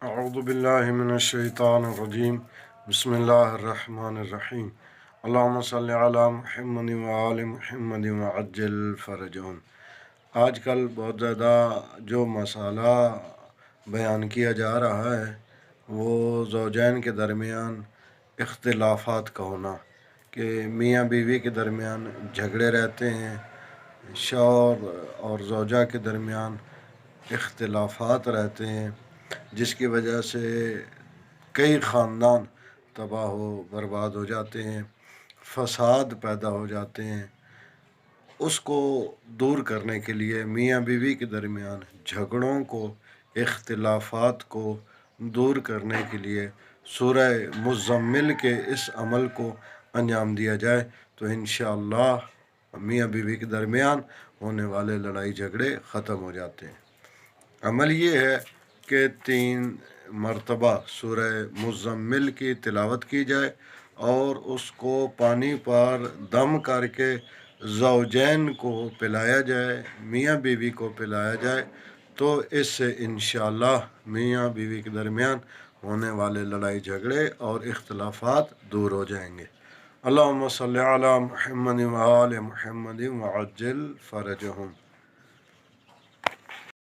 اعوذ باللہ من الشیطان الرجیم بسم اللہ الرحمن الرحیم اللہم صلی علی محمد وآل محمد وعجل فرجہم۔ آج کل بہت زیادہ جو مسئلہ بیان کیا جا رہا ہے وہ زوجین کے درمیان اختلافات کا ہونا، کہ میاں بیوی کے درمیان جھگڑے رہتے ہیں، شوہر اور زوجہ کے درمیان اختلافات رہتے ہیں، جس کی وجہ سے کئی خاندان تباہ و برباد ہو جاتے ہیں، فساد پیدا ہو جاتے ہیں۔ اس کو دور کرنے کے لیے میاں بیوی کے درمیان جھگڑوں کو، اختلافات کو دور کرنے کے لیے سورہ مزمل کے اس عمل کو انجام دیا جائے تو انشاءاللہ میاں بیوی کے درمیان ہونے والے لڑائی جھگڑے ختم ہو جاتے ہیں۔ عمل یہ ہے کہ 3 مرتبہ سورہ مزمل کی تلاوت کی جائے اور اس کو پانی پر دم کر کے زوجین کو پلایا جائے، میاں بیوی کو پلایا جائے، تو اس سے انشاءاللہ میاں بیوی کے درمیان ہونے والے لڑائی جھگڑے اور اختلافات دور ہو جائیں گے۔ اللہم صلی علی محمد وآل محمد وعجل فرجہم۔